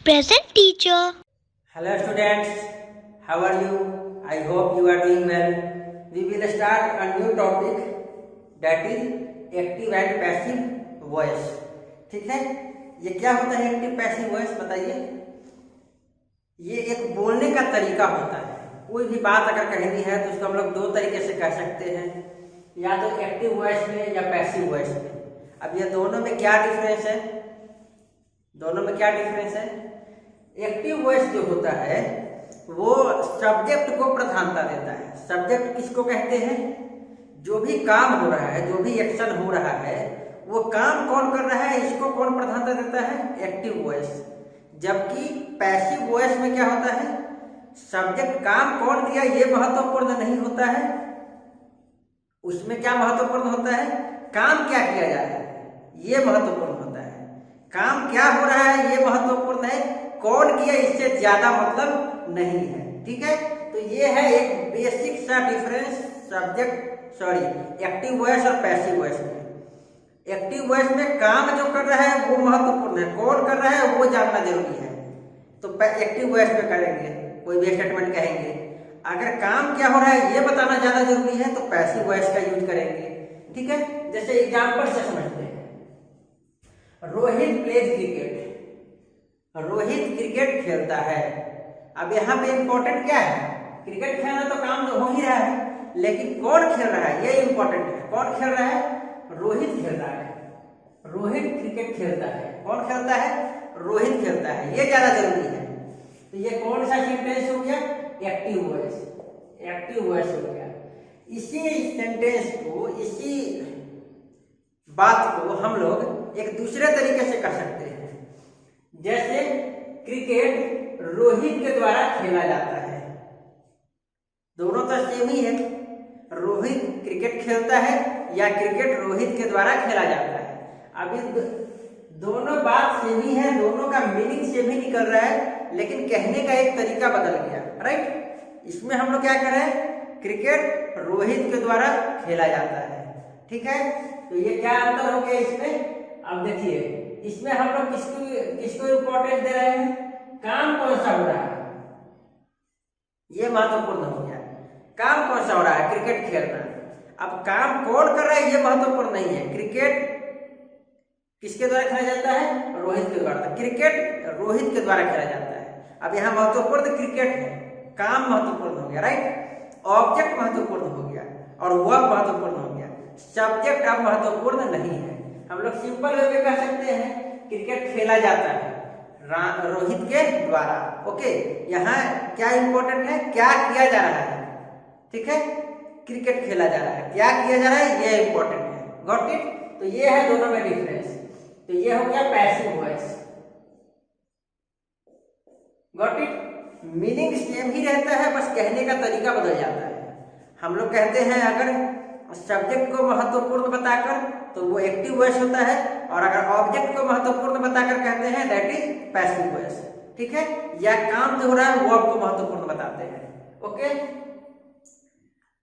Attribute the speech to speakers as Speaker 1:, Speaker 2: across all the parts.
Speaker 1: Present teacher.
Speaker 2: Hello students, how are you? I hope you are doing well. We will start a new topic that is active and passive voice. ठीक है, ये क्या होता है active passive voice बताइए। ये एक बोलने का तरीका होता है। कोई भी बात अगर कहनी है तो उसको हम लोग दो तरीके से कह सकते हैं, या तो एक्टिव वॉइस में या पैसिव वॉइस में। अब ये दोनों में क्या डिफरेंस है? दोनों में क्या डिफरेंस है? एक्टिव वॉइस जो होता है वो सब्जेक्ट को प्रधानता देता है। सब्जेक्ट किसको कहते हैं? जो भी काम हो रहा है, जो भी एक्शन हो रहा है, वो काम कौन कर रहा है, इसको कौन प्रधानता देता है? Active voice. जबकि पैसिव वॉइस में क्या होता है? सब्जेक्ट काम कौन किया ये महत्वपूर्ण नहीं होता है। उसमें क्या महत्वपूर्ण होता है? काम क्या किया जा रहा है ये महत्वपूर्ण होता है। काम क्या हो रहा है ये महत्वपूर्ण है, कौन किया इससे ज्यादा मतलब नहीं है। ठीक है, तो ये है एक बेसिक सा डिफरेंस एक्टिव वॉइस और पैसिव वॉइस में। एक्टिव वॉइस में काम जो कर रहा है वो महत्वपूर्ण है, कौन कर रहा है वो जानना जरूरी है। तो एक्टिव वॉइस में करेंगे, कोई भी स्टेटमेंट कहेंगे, अगर काम क्या हो रहा है ये बताना ज्यादा जरूरी है तो पैसिव वॉइस का यूज करेंगे। ठीक है, जैसे एग्जाम्पल से समझते हैं। Rohit pledge cricket. Rohit cricket खेलता है। अब यहाँ पे इंपॉर्टेंट क्या है? क्रिकेट खेलना तो काम तो हो ही रहा है, लेकिन कौन खेल रहा है ये इंपॉर्टेंट है। कौन खेल रहा है? रोहित खेल रहा है। रोहित क्रिकेट खेलता है। कौन खेलता है? रोहित खेलता है। ये ज्यादा जरूरी है। तो ये कौन सा सेंटेंस हो गया? Active voice. एक्टिव वॉइस हो गया। इसी सेंटेंस को, इसी बात को हम लोग एक दूसरे तरीके से कर सकते हैं। जैसे क्रिकेट रोहित के द्वारा खेला जाता है। दोनों तो सेम ही है। रोहित क्रिकेट खेलता है या क्रिकेट रोहित के द्वारा खेला जाता है। अभी दोनों बात सेम ही है, दोनों का मीनिंग सेम ही निकल रहा है, लेकिन कहने का एक तरीका बदल गया। राइट, इसमें हम लोग क्या कर रहे हैं? क्रिकेट रोहित के द्वारा खेला जाता है। ठीक है, तो ये क्या अंतर हो गया इसमें? अब देखिए, इसमें हम लोग किसको इंपॉर्टेंस दे रहे हैं? काम कौन सा हो रहा है ये महत्वपूर्ण हो गया। काम कौन सा हो रहा है? क्रिकेट खेलना। अब काम कौन कर रहा है ये महत्वपूर्ण नहीं है। क्रिकेट किसके द्वारा खेला जाता है? रोहित के द्वारा। क्रिकेट रोहित के द्वारा खेला जाता है। अब यहाँ महत्वपूर्ण क्रिकेट है, काम महत्वपूर्ण हो गया। राइट, ऑब्जेक्ट महत्वपूर्ण हो गया और वर्ब महत्वपूर्ण हो गया। सब्जेक्ट अब महत्वपूर्ण नहीं है। हम लोग सिंपल वे में कह सकते हैं क्रिकेट खेला जाता है रोहित के द्वारा। ओके, यहाँ क्या इंपॉर्टेंट है? क्या किया जा रहा है। ठीक है, क्रिकेट खेला जा रहा है, क्या किया जा रहा है ये इंपॉर्टेंट है। Got it? तो ये है दोनों में डिफरेंस। तो ये हो गया passive voice. Got it? Meaning same ही रहता है, बस कहने का तरीका बदल जाता है। हम लोग कहते हैं अगर सब्जेक्ट को महत्वपूर्ण बताकर तो वो एक्टिव वॉइस होता है, और अगर ऑब्जेक्ट को महत्वपूर्ण बताकर कहते हैं दैट इज पैसिव वॉइस। ठीक है, या काम जो हो रहा है वो आपको महत्वपूर्ण बताते हैं। ओके,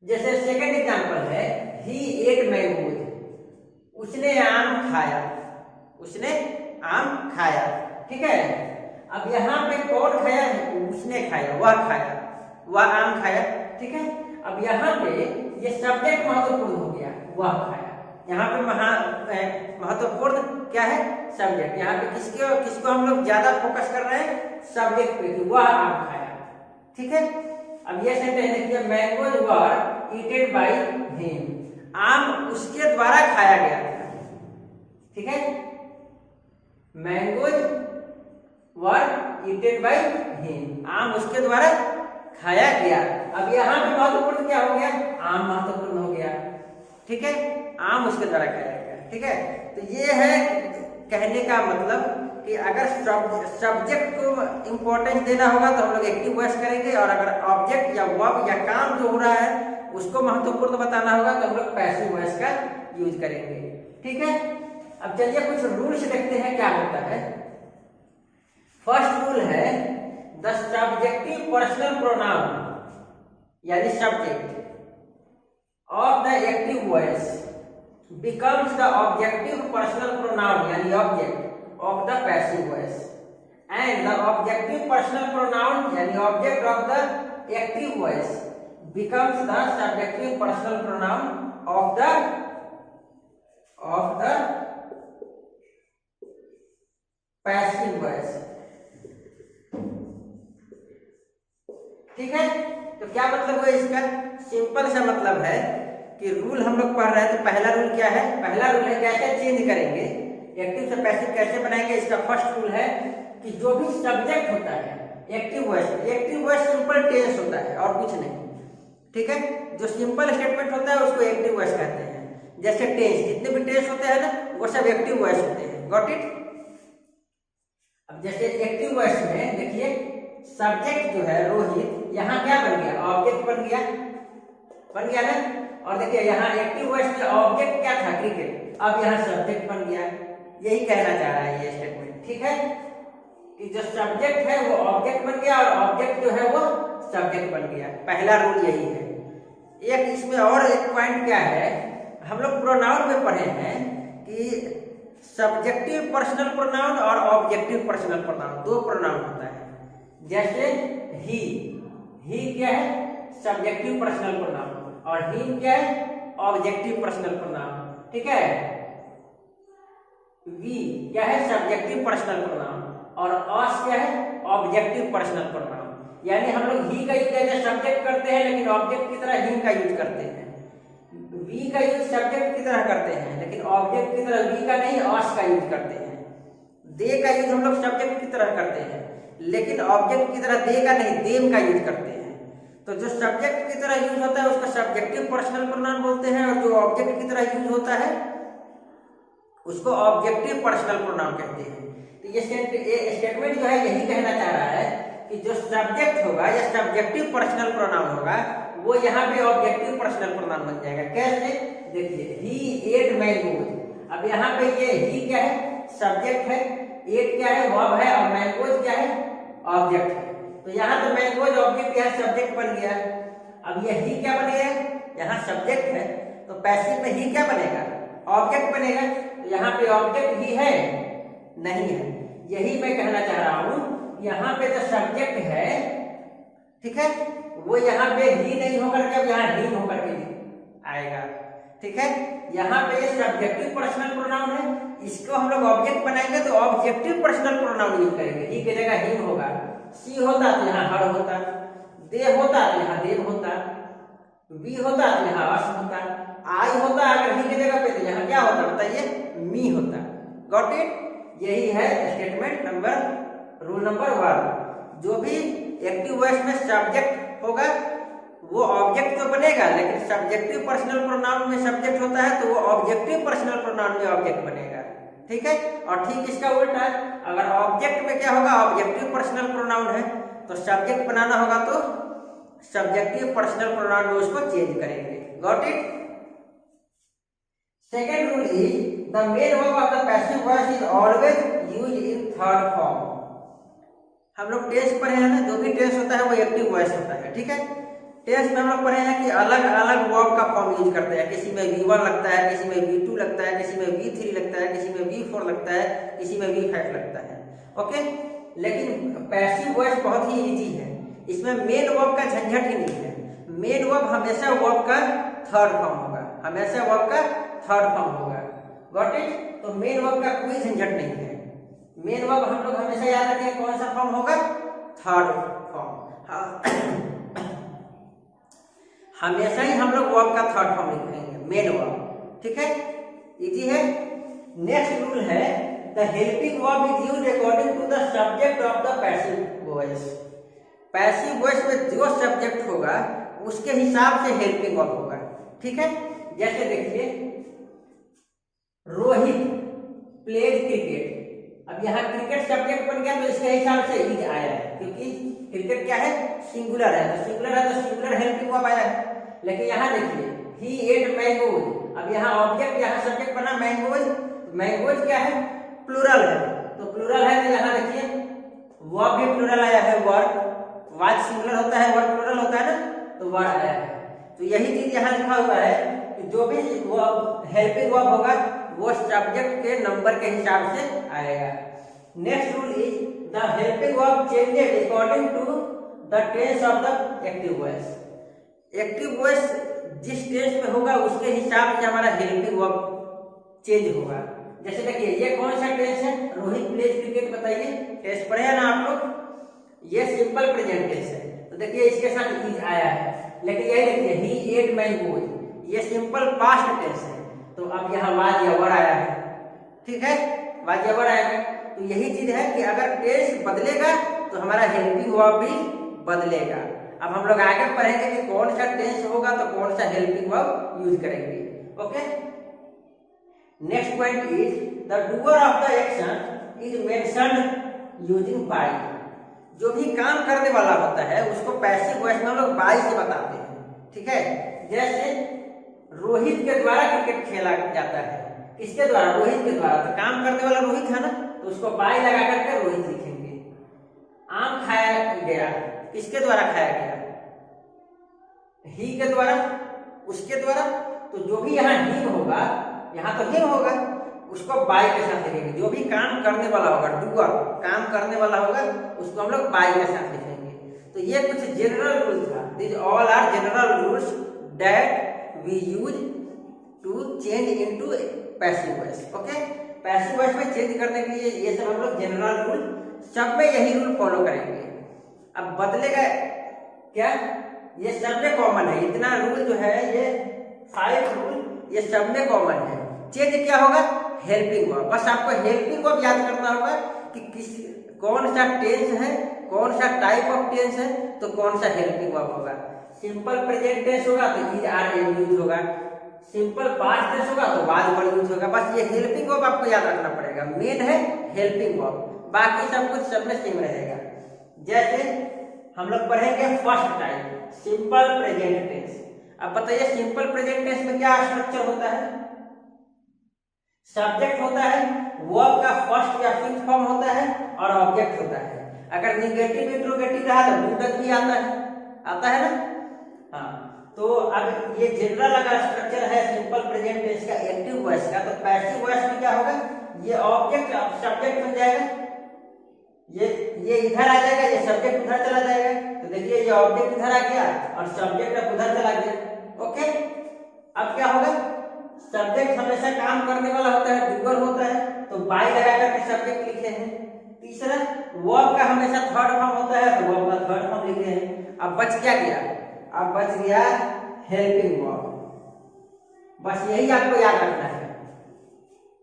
Speaker 2: जैसे सेकंड एग्जांपल है, ही एट मैंगोज। उसने आम खाया। उसने आम खाया। ठीक है, अब यहाँ पे कौन खाया? उसने खाया, वह खाया, वह आम खाया। ठीक है, अब यहाँ पे ये सब्जेक्ट महत्वपूर्ण हो गया, वह खाया। यहाँ पे महत्वपूर्ण क्या है? सब्जेक्ट। यहाँ पे किसको हम लोग ज्यादा फोकस कर रहे हैं? सब्जेक्ट पे, कि वह आम खाया। ठीक है, अब ये सेंटेंस देखिए, mangoes were eaten by him. आम उसके द्वारा खाया गया था। ठीक है, mangoes were eaten by him. आम उसके द्वारा खाया गया। अब यहाँ पे महत्वपूर्ण क्या हो गया? आम महत्वपूर्ण हो गया। ठीक है, आम उसके द्वारा खाया गया। ठीक है, तो ये है कहने का मतलब कि अगर सब्जेक्ट को इंपॉर्टेंस देना होगा तो हम लोग एक्टिव वॉइस करेंगे, और अगर ऑब्जेक्ट या वर्ब या काम जो हो रहा है उसको महत्वपूर्ण बताना होगा तो हम लोग पैसिव वॉइस का यूज करेंगे। ठीक है, अब चलिए कुछ रूल्स देखते हैं क्या होता है। फर्स्ट रूल है, द सब्जेक्टिव पर्सनल प्रोनाउन यानी subject of the active voice becomes the objective personal pronoun यानी object of the passive voice and the objective personal pronoun यानी object of the active voice becomes the subjective personal pronoun of the passive voice। ठीक है, तो क्या मतलब है इसका? Simple सा मतलब है कि रूल हम लोग पढ़ रहे हैं, तो पहला रूल क्या है? पहला रूल है कैसे चेंज करेंगे, एक्टिव से पैसिव कैसे बनाएंगे। इसका फर्स्ट रूल है कि जो भी सब्जेक्ट होता है एक्टिव वॉइस सिंपल टेंस होता है और कुछ नहीं। ठीक है, जो सिंपल स्टेटमेंट होता है उसको एक्टिव वॉइस कहते हैं। जैसे टेंस, जितने भी टेंस होते हैं ना वो सब एक्टिव वॉइस होते हैं। Got it? अब जैसे एक्टिव वॉइस में देखिए सब्जेक्ट जो है रोहित, यहाँ क्या बन गया? ऑब्जेक्ट बन गया ना। और देखिए यहाँ एक्टिव वॉइस में ऑब्जेक्ट क्या था? क्रिकेट। अब यहाँ सब्जेक्ट बन गया। यही कहना चाह रहा है ये स्टेटमेंट। ठीक है, कि जो सब्जेक्ट है वो ऑब्जेक्ट बन गया और ऑब्जेक्ट जो है वो सब्जेक्ट बन गया। पहला रूल यही है। एक इसमें और एक पॉइंट क्या है, हम लोग प्रोनाउन में पढ़े हैं कि सब्जेक्टिव पर्सनल प्रोनाउन और ऑब्जेक्टिव पर्सनल प्रोनाउन, दो प्रोनाउन होता है। जैसे ही क्या है? सब्जेक्टिव पर्सनल प्रोनाउन, और हिम क्या है? Objective personal pronoun. ठीक है, वी क्या है? सब्जेक्टिव पर्सनल प्रोनाउन, और अस क्या है? Objective personal pronoun. यानी हम लोग ही का यूज ऐसे सब्जेक्ट करते हैं लेकिन ऑब्जेक्ट की तरह हिम का यूज करते हैं। वी का यूज सब्जेक्ट की तरह करते हैं लेकिन ऑब्जेक्ट की तरह वी का नहीं, अस का यूज करते हैं। दे का यूज हम लोग सब्जेक्ट की तरह करते हैं लेकिन ऑब्जेक्ट की तरह दे का नहीं, देम का यूज करते हैं। तो जो सब्जेक्ट की तरह यूज होता है उसको सब्जेक्टिव पर्सनल प्रोनाउन बोलते हैं, और जो ऑब्जेक्ट की तरह यूज होता है उसको ऑब्जेक्टिव पर्सनल प्रोनाउन कहते हैं। तो ये स्टेटमेंट जो है यही कहना चाह रहा है कि जो सब्जेक्ट होगा या सब्जेक्टिव पर्सनल प्रोनाउन होगा वो यहाँ पे ऑब्जेक्टिव पर्सनल प्रोनाउन बन जाएगा। कैसे? देखिए ही एट मैंगोज। अब यहाँ पे ये ही क्या है? सब्जेक्ट है, एट क्या है? वर्ब है, और मैंगोज क्या है? ऑब्जेक्ट है। तो यहाँ तो मैंगोज ऑब्जेक्ट, यहाँ सब्जेक्ट बन गया। अब ये ही क्या बनेगा? यहाँ सब्जेक्ट है तो पैसिव में ही क्या बनेगा? ऑब्जेक्ट बनेगा। तो यहाँ पे ऑब्जेक्ट ही है नहीं है। यही मैं कहना चाह रहा हूं, यहाँ पे जो सब्जेक्ट है, ठीक है, वो यहाँ पे ही नहीं होकर के अब यहाँ ही होकर के आएगा। ठीक है, यहाँ पे ये सब्जेक्टिव पर्सनल प्रोनाउन है, इसको हम लोग ऑब्जेक्ट बनाएंगे तो ऑब्जेक्टिव पर्सनल प्रोनाउन यूज करेंगे। ही की जगह ही होगा। सी होता तो यहाँ हर होता, दे होता तो यहाँ देव होता, वी होता तो यहाँ अस होता, आई होता अगर ही की जगह पे तो यहाँ क्या होता? बताइए, मी होता। Got it? यही है स्टेटमेंट नंबर, रूल नंबर 1। जो भी एक्टिव वॉइस में सब्जेक्ट होगा वो ऑब्जेक्ट तो बनेगा, लेकिन सब्जेक्टिव पर्सनल प्रोनाउन में सब्जेक्ट होता है तो वो ऑब्जेक्टिव पर्सनल प्रोनाउन में ऑब्जेक्ट बनेगा। ठीक है, और ठीक इसका उल्टा, अगर ऑब्जेक्ट में क्या होगा? ऑब्जेक्टिव पर्सनल प्रोनाउन है तो सब्जेक्ट बनाना होगा तो सब्जेक्टिव पर्सनल प्रोनाउन में उसको चेंज करेंगे। Got it? Second rule is the main verb of the passive voice is always used in third form. हम लोग टेंस पढ़े हैं ना, जो भी टेंस होता है वो एक्टिव वॉइस होता है। ठीक है, टेंस में हम लोग पढ़े हैं कि अलग अलग वर्ब का फॉर्म यूज करते हैं। किसी में V1 लगता है, किसी में V2 लगता है, किसी में V3 लगता है, किसी में V4 लगता है, किसी में V5 लगता है। ओके, लेकिन पैसिव वॉइस बहुत ही इजी है, इसमें मेन वर्ब का झंझट ही नहीं है। मेन वर्ब हमेशा वर्ब का थर्ड फॉर्म होगा, हमेशा वर्ब का थर्ड फॉर्म होगा। Got it? तो मेन वर्ब का कोई झंझट नहीं है। मेन वर्ब हम लोग हमेशा याद रखेंगे कौन सा फॉर्म होगा? Third form. हमेशा ही हम लोग वर्ब का थर्ड फॉर्म लिखेंगे, मेन वर्ब। ठीक है, इजी है। नेक्स्ट रूल है the helping verb is used according to the subject of the passive voice. Passive voice में जो सब्जेक्ट होगा उसके हिसाब से हेल्पिंग वर्ब होगा। ठीक है, जैसे देखिए रोहित प्लेड क्रिकेट। अब यहाँ क्रिकेट सब्जेक्ट बन गया तो इसके हिसाब से इज आया है, क्योंकि क्रिकेट क्या है? सिंगुलर है, तो सिंगुलर है तो सिंगुलर हेल्पिंग वर्ब आया है। लेकिन यहाँ देखिए ही एट मैंगोज। अब यहाँ ऑब्जेक्ट, यहाँ सब्जेक्ट बना मैंगोज। मैंगोज क्या है? प्लूरल है, तो प्लूरल है तो यहाँ देखिए वर्ब भी प्लूरल आया है। वर्ब, वाच सिंगुलर होता है, वर्ब प्लूरल होता है ना, तो वर्ब आया है। तो यही चीज यहाँ लिखा हुआ है कि जो भी हेल्पिंग वर्ब होगा वो सब्जेक्ट के नंबर के हिसाब से आएगा। Next rule is the helping verb changes according to the tense of the active voice. Active voice जिस टेंस में होगा उसके हिसाब से हमारा हेल्पिंग वर्ब चेंज होगा। जैसे देखिए ये कौन सा टेंस है, रोहित प्लेज क्रिकेट, बताइए टेंस पढ़े हैं ना आप लोग। ये सिंपल प्रेजेंट टेंस है, तो देखिए इसके साथ इज आया है, लेकिन यही देखिए ही एट मैंगोज, ये सिंपल पास्ट टेंस है, तो अब यहाँ वाज या वर आया है, ठीक है, वाज या वर आया है। तो यही चीज है कि अगर टेंस बदलेगा तो हमारा हेल्पिंग वर्ब भी बदलेगा। अब हम लोग आगे पढ़ेंगे कि कौन सा टेंस होगा तो कौन सा हेल्पिंग वर्ब यूज करेंगे। Okay, next point is the doer of the action is mentioned using by. जो भी काम करने वाला होता है उसको पैसिव वॉइस में हम लोग बाय से बताते हैं, ठीक है। जैसे रोहित के द्वारा क्रिकेट खेला जाता है, किसके द्वारा, रोहित के द्वारा, तो काम करने वाला रोहित है ना, तो उसको बाय लगा करके रोहित लिखेंगे। आम खाया गया, किसके द्वारा खाया गया, ही के द्वारा, उसके द्वारा, तो जो भी यहाँ हिम होगा, यहाँ तो हिम होगा, उसको बाय के साथ लिखेंगे। जो भी काम करने वाला होगा, डूअर काम करने वाला होगा, उसको हम लोग बाय के साथ लिखेंगे। तो ये कुछ जनरल रूल था, this all are general rules that we use to change into passive voice. Okay, passive voice में चेंज करने के लिए ये सब हम लोग जनरल रूल, सब में यही रूल फॉलो करेंगे। अब बदलेगा क्या, ये सब में कॉमन है, इतना रूल जो है ये 5 रूल ये सब में कॉमन है। चेंज क्या होगा, हेल्पिंग वर्ब, बस आपको हेल्पिंग वर्ब याद करना होगा कि किस कौन सा टेंस है, कौन सा टाइप ऑफ टेंस है, तो कौन सा हेल्पिंग वर्ब होगा। सिंपल प्रेजेंट टेंस होगा तो इज आर एम यूज होगा, सिंपल पास्ट टेंस होगा तो वाज वर यूज होगा। बस ये हेल्पिंग वर्ब आपको याद रखना पड़ेगा, मेन है हेल्पिंग वर्ब, बाकी सब कुछ सब में सेम रहेगा। जैसे हम लोग पढ़ेंगे first type simple present tense. अब बताइए सिंपल प्रेजेंट टेंस में क्या स्ट्रक्चर होता है, सब्जेक्ट होता है, वर्ब का फर्स्ट या फिफ्थ फॉर्म होता है और ऑब्जेक्ट होता है। अगर निगेटिव इंट्रोगेटिव रहा तो डू तक भी आता है ना। हाँ, तो अब ये जनरल अगर स्ट्रक्चर है सिंपल प्रेजेंट टेंस का एक्टिव वॉइस का, तो पैसिव वॉइस में क्या होगा, ये ऑब्जेक्ट सब्जेक्ट बन जाएगा, ये इधर आ जाएगा, ये सब्जेक्ट उधर चला जाएगा। तो देखिए ये ऑब्जेक्ट इधर आ गया और सब्जेक्ट उधर चला गया। ओके, अब क्या होगा, सब्जेक्ट हमेशा काम करने वाला होता है, डूअर होता है, तो बाय लगा करके सब्जेक्ट लिखे हैं। तीसरा, वर्ब का हमेशा थर्ड फॉर्म होता है, तो वर्ब का थर्ड फॉर्म लिखे हैं। अब बच क्या गया, अब बच गया हेल्पिंग वर्ब। बस यही आपको याद रखना है,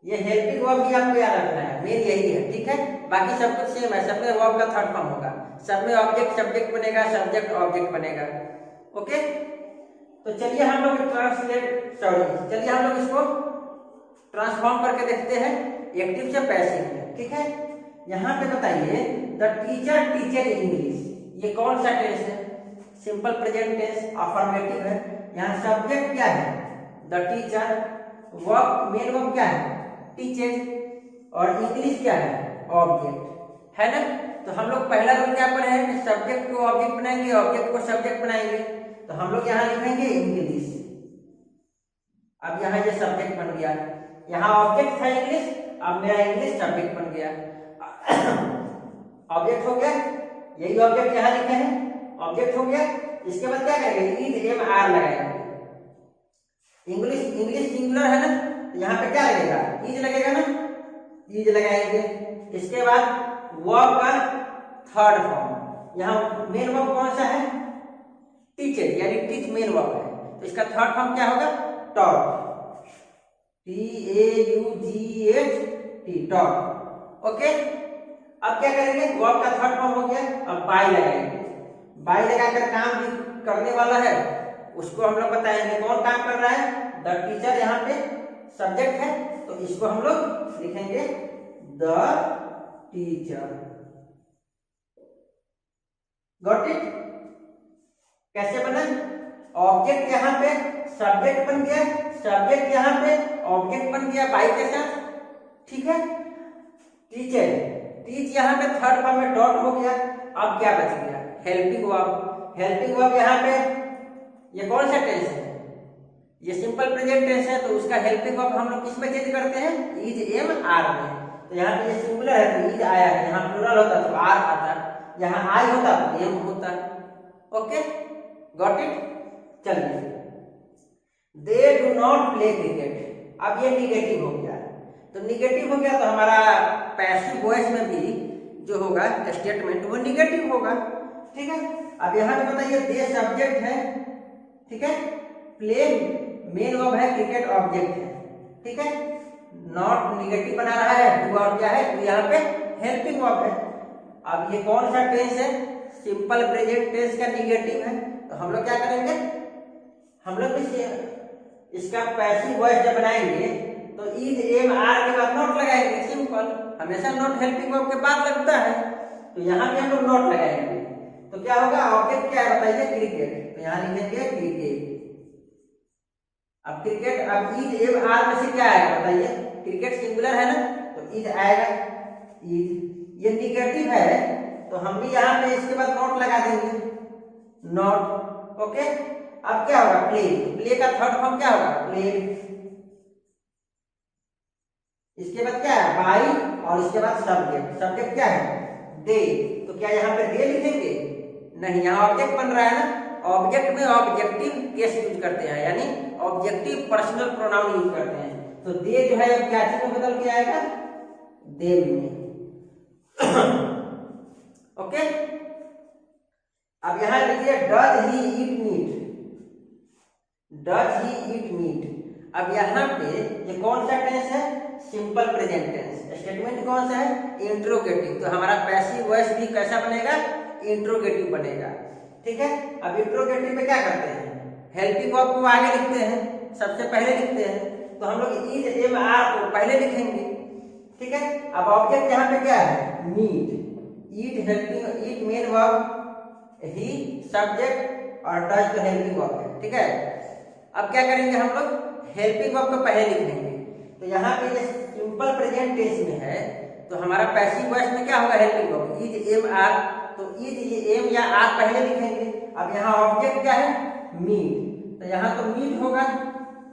Speaker 2: ये हेल्पिंग वर्ब भी आपको याद रखना है, मेन यही है, ठीक है। बाकी सब कुछ सेम है, सब में वर्ब का थर्ड फॉर्म होगा, सब में ऑब्जेक्ट सब्जेक्ट बनेगा, सब्जेक्ट ऑब्जेक्ट बनेगा। ओके, तो चलिए हम लोग चलिए हम लोग इसको ट्रांसफॉर्म करके देखते हैं एक्टिव से पैसिव में, ठीक है। यहाँ पे बताइए द टीचर टीचर इंग्लिश, ये कौन सा टेंस है, सिंपल प्रेजेंट टेंस, अफर्मेटिव है। यहाँ सब्जेक्ट क्या है, the teacher, verb main verb क्या है, टीचर, और इंग्लिश क्या है, ऑब्जेक्ट है ना। तो हम लोग पहला रूल क्या पढ़े हैं कि सब्जेक्ट को ऑब्जेक्ट बनाएंगे, ऑब्जेक्ट को सब्जेक्ट बनाएंगे। तो हम लोग यहाँ लिखेंगे इंग्लिश। अब यहाँ ये सब्जेक्ट बन गया, यहाँ ऑब्जेक्ट था इंग्लिश, अब मेरा इंग्लिश सब्जेक्ट बन गया, ऑब्जेक्ट हो गया, यही ऑब्जेक्ट यहाँ लिखे हैं, ऑब्जेक्ट हो गया। इसके बाद क्या करेंगे, इज एम आर लगाएंगे, इंग्लिश सिंगुलर है ना, तो यहाँ पे क्या लगेगा, इज लगेगा ना, इज लगाएंगे। इसके बाद वर्ब का थर्ड फॉर्म, यहाँ मेन वर्ब कौन सा है, टीचर, यानी टीच मेन वर्ब है, तो इसका थर्ड फॉर्म क्या होगा, टॉट, TAUGH, टॉट। ओके, अब क्या करेंगे, वर्ब का थर्ड फॉर्म हो गया, अब बाय लगाएंगे, बाय लगाकर काम भी करने वाला है उसको हम लोग बताएंगे कौन काम कर रहा है, द टीचर, यहाँ पे सब्जेक्ट है, तो इसको हम लोग लिखेंगे द टीचर। गॉट इट, कैसे बना, ऑब्जेक्ट यहाँ पे सब्जेक्ट बन गया, सब्जेक्ट यहाँ पे ऑब्जेक्ट बन गया बाय के साथ, ठीक है। टीचर, टीच यहाँ पे थर्ड फॉर्म में डॉट हो गया। अब क्या बच गया, हेल्पिंग वर्ब, हेल्पिंग वर्ब यहाँ पे ये कौन सा टेंस है, ये सिंपल प्रेजेंट टेंस है, तो उसका हेल्पिंग वर्ब हम लोग किस में चेंज करते हैं, इज एम आर में। तो यहाँ पे ये सिंगुलर है तो इज आया है, यहाँ प्लूरल होता तो आर आता, यहाँ आई होता तो एम होता। Okay, got it. चलिए, they do not play cricket. अब ये निगेटिव हो गया, तो निगेटिव हो गया तो हमारा पैसिव वॉइस में भी जो होगा स्टेटमेंट वो निगेटिव होगा। ठीक है, अब यहाँ पे बताइए दे सब्जेक्ट है, ठीक है, प्ले मेन वर्ब है, क्रिकेट ऑब्जेक्ट है। ठीक है, नॉट निगेटिव बना रहा है, डू और क्या है, तो यहाँ पे हेल्पिंग वर्ब है। अब ये कौन सा टेंस है, सिंपल प्रेजेंट टेंस का निगेटिव है, तो हम लोग क्या करेंगे, हम लोग इसका पैसिव वॉइस जब बनाएंगे तो इज एम आर के बाद नॉट लगाएंगे। सिंपल, हमेशा नॉट हेल्पिंग वर्ब के बाद लगता है, तो यहाँ भी हम लोग नॉट लगाएंगे। तो क्या होगा, ऑब्जेक्ट क्या है बताइए, क्रिकेट, तो यहाँ लिखेंगे क्रिकेट। अब क्रिकेट, अब इज एम आर में से क्या आएगा बताइए, क्रिकेट सिंगुलर है ना, तो इज आएगा, इज। ये निगेटिव है तो हम भी यहाँ पे इसके बाद नॉट लगा देंगे, नॉट। ओके, अब क्या होगा, प्ले, प्ले का थर्ड फॉर्म क्या होगा, प्लेड। इसके बाद क्या है, बाई, और इसके बाद सब्जेक्ट, सब्जेक्ट क्या है, दे, तो क्या यहाँ पे दे लिखेंगे, नहीं, यहाँ ऑब्जेक्ट बन रहा है ना, ऑब्जेक्ट में ऑब्जेक्टिव केस यूज करते हैं, यानी ऑब्जेक्टिव पर्सनल प्रोनाउन यूज करते हैं, तो दे जो है क्या चीज में बदल के आएगा, दे में। ओके, अब यहाँ लिखिए does he eat meat, does he eat meat. अब यहाँ पे ये कौन सा टेंस है, सिंपल प्रेजेंट टेंस, स्टेटमेंट कौन सा है, इंट्रोगेटिव, तो हमारा पैसिव वॉइस भी कैसा बनेगा, इंट्रोगेटिव बनेगा। ठीक है, अब इंट्रोगेटिव में क्या करते हैं, हेल्पिंग वर्ब को आगे लिखते हैं, सबसे पहले लिखते हैं, तो हम लोग इज एम आर को पहले लिखेंगे। ठीक है, अब ऑब्जेक्ट यहाँ पे क्या है, मीट, ईट हेल्पिंग, ईट मेन वर्ब, ही सब्जेक्ट, और डज तो हेल्पिंग वर्ब है। ठीक है, अब क्या करेंगे हम लोग, हेल्पिंग वर्ब को पहले लिखेंगे, तो यहाँ पे ये सिंपल प्रेजेंट टेंस में है, तो हमारा पैसिव वॉइस में क्या होगा, helping verb, is am are, तो इज ये एम या आर पहले लिखेंगे। अब यहाँ ऑब्जेक्ट क्या है, मीट, तो यहाँ तो मीट होगा,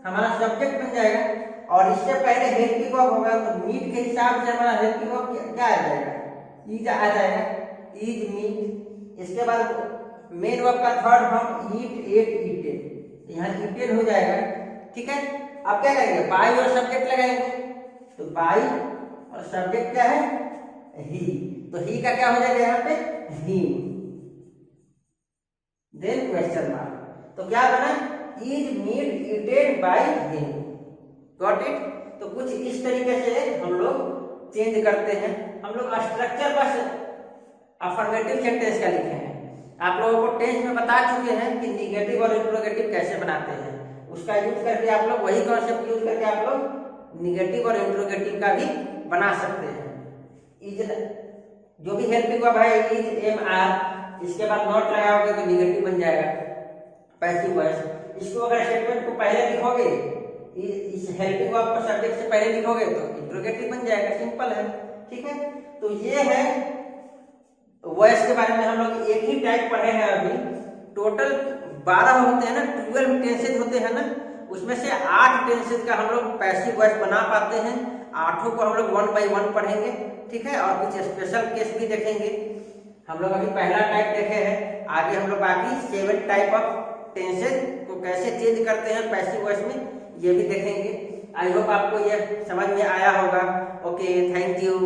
Speaker 2: हमारा सब्जेक्ट बन जाएगा, और इससे पहले हेल्पिंग वर्ब होगा, तो मीट के हिसाब से हमारा हेल्पिंग वर्ब क्या आ जाएगा, इज आ जाएगा, इज मीट। इसके बाद मेन वर्ब का third form eat, ate, eaten, यहाँ ईटेन हो जाएगा। ठीक है, अब क्या करेंगे, बाई और सब्जेक्ट लगाएंगे, तो बाई और सब्जेक्ट क्या है, ही, तो ही का क्या हो जाएगा यहाँ पे, हिम, देन क्वेश्चन मार्क, तो क्या बना, is meat eaten by him. Got it. तो कुछ इस तरीके से हम लोग चेंज करते हैं, हम लोग स्ट्रक्चर बस अफर्मेटिव सेंटेंस का लिखे हैं, आप लोगों को टेंस में बता चुके हैं कि निगेटिव और इंट्रोगेटिव कैसे बनाते हैं, उसका यूज करके आप लोग वही कॉन्सेप्ट यूज करके आप लोग निगेटिव और इंट्रोगेटिव का भी बना सकते हैं। इज जो भी हेल्पिंग वर्ब है, इज एम आर, इसके बाद नॉट लगाओगे तो निगेटिव बन जाएगा पैसिव वॉइस। इसको अगर स्टेटमेंट को पहले लिखोगे, इस हेल्पिंग वर्ब को सब्जेक्ट से पहले लिखोगे तो इंट्रोगेटिव बन जाएगा, सिंपल है। ठीक है, तो ये है वॉइस के बारे में हम लोग एक ही टाइप पढ़े हैं अभी, टोटल 12 होते हैं ना, 12 टेंसेज होते हैं ना, उसमें से 8 टेंसेज का हम लोग पैसिव वॉइस बना पाते हैं, 8 को हम लोग 1 बाय 1 पढ़ेंगे। ठीक है, और कुछ स्पेशल केस भी देखेंगे। हम लोग अभी पहला टाइप देखे हैं, आगे हम लोग बाकी 7 टाइप ऑफ टेंसेज को कैसे चेंज करते हैं पैसिव वॉइस में, ये भी देखेंगे। आई होप आपको ये समझ में आया होगा। Okay, thank you.